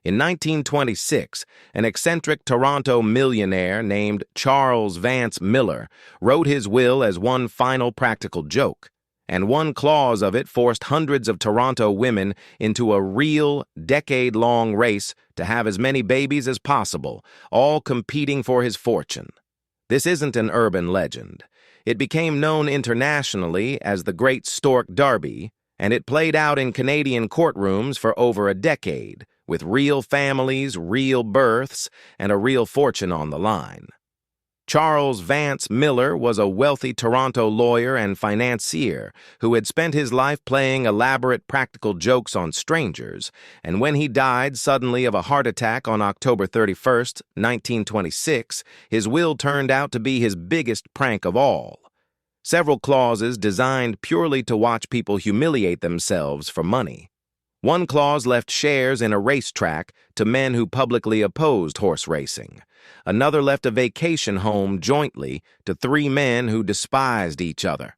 In 1926, an eccentric Toronto millionaire named Charles Vance Millar wrote his will as one final practical joke, and one clause of it forced hundreds of Toronto women into a real, decade-long race to have as many babies as possible, all competing for his fortune. This isn't an urban legend. It became known internationally as the Great Stork Derby, and it played out in Canadian courtrooms for over a decade, with real families, real births, and a real fortune on the line. Charles Vance Millar was a wealthy Toronto lawyer and financier who had spent his life playing elaborate practical jokes on strangers, and when he died suddenly of a heart attack on October 31st, 1926, his will turned out to be his biggest prank of all. Several clauses designed purely to watch people humiliate themselves for money. One clause left shares in a racetrack to men who publicly opposed horse racing. Another left a vacation home jointly to three men who despised each other.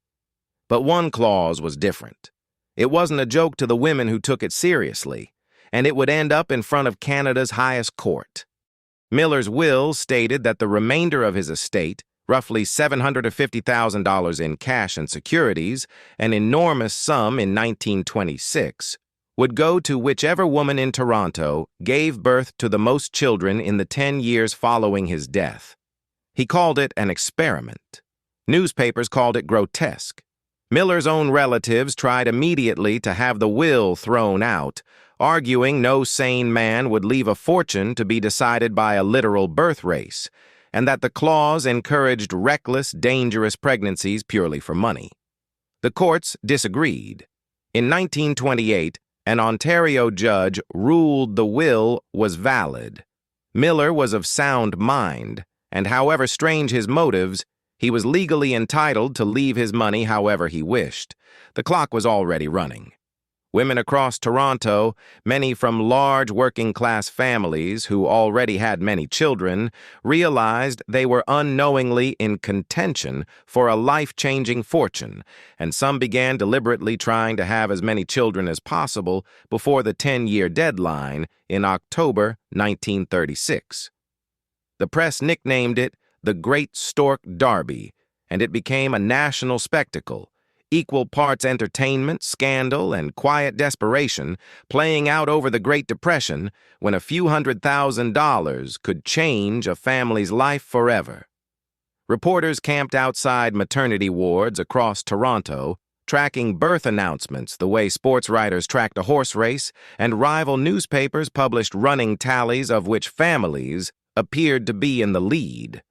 But one clause was different. It wasn't a joke to the women who took it seriously, and it would end up in front of Canada's highest court. Millar's will stated that the remainder of his estate, roughly $750,000 in cash and securities, an enormous sum in 1926, would go to whichever woman in Toronto gave birth to the most children in the 10 years following his death. He called it an experiment. Newspapers called it grotesque. Millar's own relatives tried immediately to have the will thrown out, arguing no sane man would leave a fortune to be decided by a literal birth race, and that the clause encouraged reckless, dangerous pregnancies purely for money. The courts disagreed. In 1928, an Ontario judge ruled the will was valid. Millar was of sound mind, and however strange his motives, he was legally entitled to leave his money however he wished. The clock was already running. Women across Toronto, many from large working-class families who already had many children, realized they were unknowingly in contention for a life-changing fortune, and some began deliberately trying to have as many children as possible before the 10-year deadline in October 1936. The press nicknamed it the Great Stork Derby, and it became a national spectacle, equal parts entertainment, scandal, and quiet desperation, playing out over the Great Depression when a few $100,000 could change a family's life forever. Reporters camped outside maternity wards across Toronto, tracking birth announcements the way sports writers tracked a horse race, and rival newspapers published running tallies of which families appeared to be in the lead.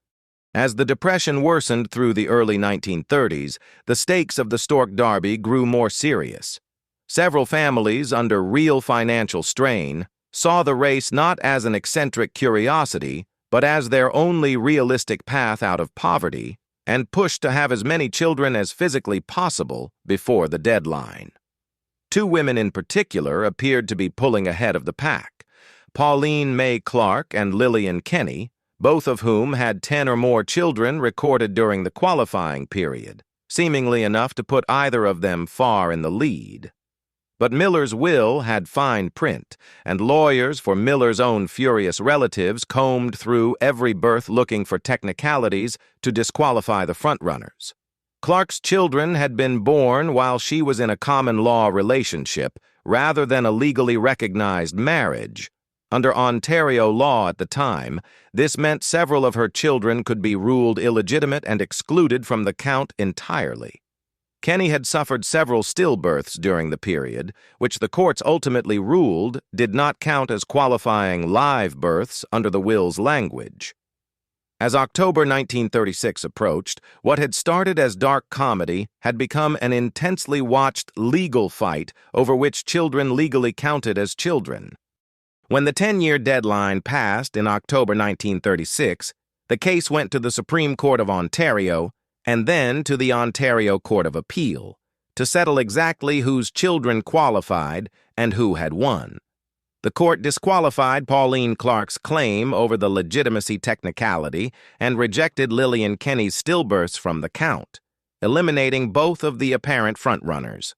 As the Depression worsened through the early 1930s, the stakes of the Stork Derby grew more serious. Several families, under real financial strain, saw the race not as an eccentric curiosity, but as their only realistic path out of poverty, and pushed to have as many children as physically possible before the deadline. Two women in particular appeared to be pulling ahead of the pack: Pauline May Clark and Lillian Kenny, both of whom had 10 or more children recorded during the qualifying period, seemingly enough to put either of them far in the lead. But Millar's will had fine print, and lawyers for Millar's own furious relatives combed through every birth looking for technicalities to disqualify the frontrunners. Clark's children had been born while she was in a common-law relationship rather than a legally recognized marriage. Under Ontario law at the time, this meant several of her children could be ruled illegitimate and excluded from the count entirely. Kenny had suffered several stillbirths during the period, which the courts ultimately ruled did not count as qualifying live births under the will's language. As October 1936 approached, what had started as dark comedy had become an intensely watched legal fight over which children legally counted as children. When the 10-year deadline passed in October 1936, the case went to the Supreme Court of Ontario and then to the Ontario Court of Appeal to settle exactly whose children qualified and who had won. The court disqualified Pauline Clark's claim over the legitimacy technicality and rejected Lillian Kenny's stillbirths from the count, eliminating both of the apparent frontrunners.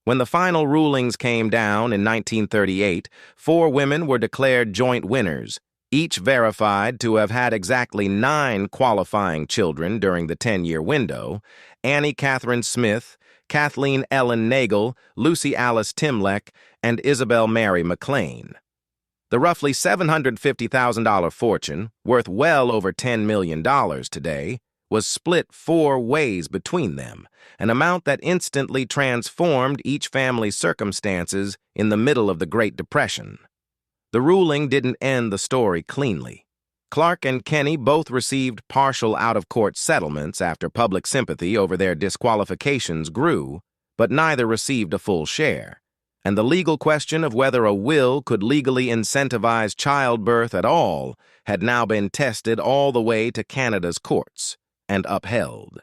When the final rulings came down in 1938, 4 women were declared joint winners, each verified to have had exactly 9 qualifying children during the 10-year window: Annie Catherine Smith, Kathleen Ellen Nagel, Lucy Alice Timleck, and Isabel Mary McLean. The roughly $750,000 fortune, worth well over $10 million today, was split 4 ways between them, an amount that instantly transformed each family's circumstances in the middle of the Great Depression. The ruling didn't end the story cleanly. Clark and Kenny both received partial out-of-court settlements after public sympathy over their disqualifications grew, but neither received a full share. And the legal question of whether a will could legally incentivize childbirth at all had now been tested all the way to Canada's courts and upheld.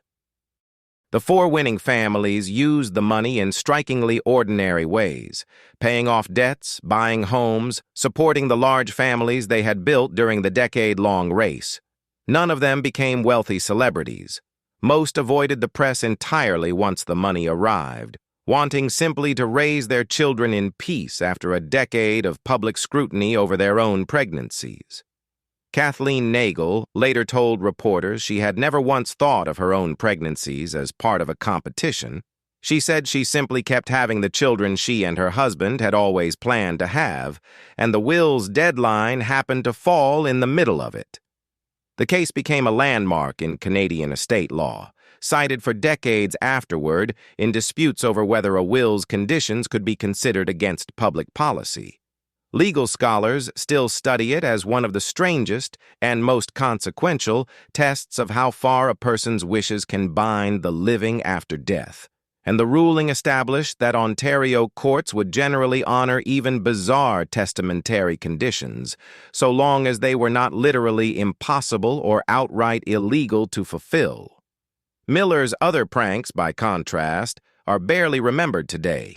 The 4 winning families used the money in strikingly ordinary ways, paying off debts, buying homes, supporting the large families they had built during the decade-long race. None of them became wealthy celebrities. Most avoided the press entirely once the money arrived, wanting simply to raise their children in peace after a decade of public scrutiny over their own pregnancies. Kathleen Nagel later told reporters she had never once thought of her own pregnancies as part of a competition. She said she simply kept having the children she and her husband had always planned to have, and the will's deadline happened to fall in the middle of it. The case became a landmark in Canadian estate law, cited for decades afterward in disputes over whether a will's conditions could be considered against public policy. Legal scholars still study it as one of the strangest and most consequential tests of how far a person's wishes can bind the living after death, and the ruling established that Ontario courts would generally honor even bizarre testamentary conditions, so long as they were not literally impossible or outright illegal to fulfill. Millar's other pranks, by contrast, are barely remembered today.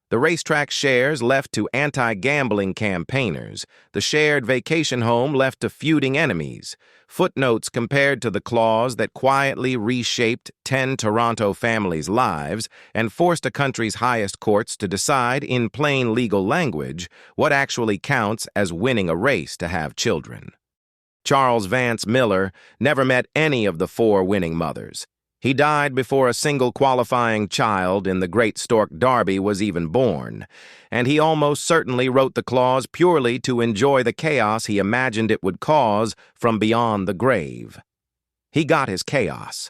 The racetrack shares left to anti-gambling campaigners, the shared vacation home left to feuding enemies, footnotes compared to the clause that quietly reshaped 10 Toronto families' lives and forced a country's highest courts to decide in plain legal language what actually counts as winning a race to have children. Charles Vance Millar never met any of the 4 winning mothers. He died before a single qualifying child in the Great Stork Derby was even born, and he almost certainly wrote the clause purely to enjoy the chaos he imagined it would cause from beyond the grave. He got his chaos.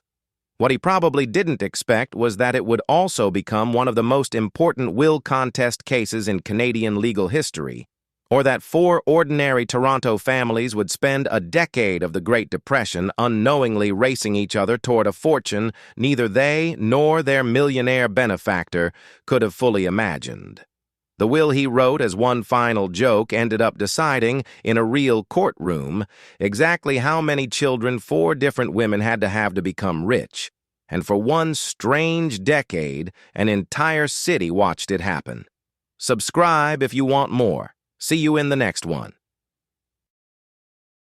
What he probably didn't expect was that it would also become one of the most important will contest cases in Canadian legal history, or that 4 ordinary Toronto families would spend a decade of the Great Depression unknowingly racing each other toward a fortune neither they nor their millionaire benefactor could have fully imagined. The will he wrote as one final joke ended up deciding, in a real courtroom, exactly how many children 4 different women had to have become rich. And for one strange decade, an entire city watched it happen. Subscribe if you want more. See you in the next one.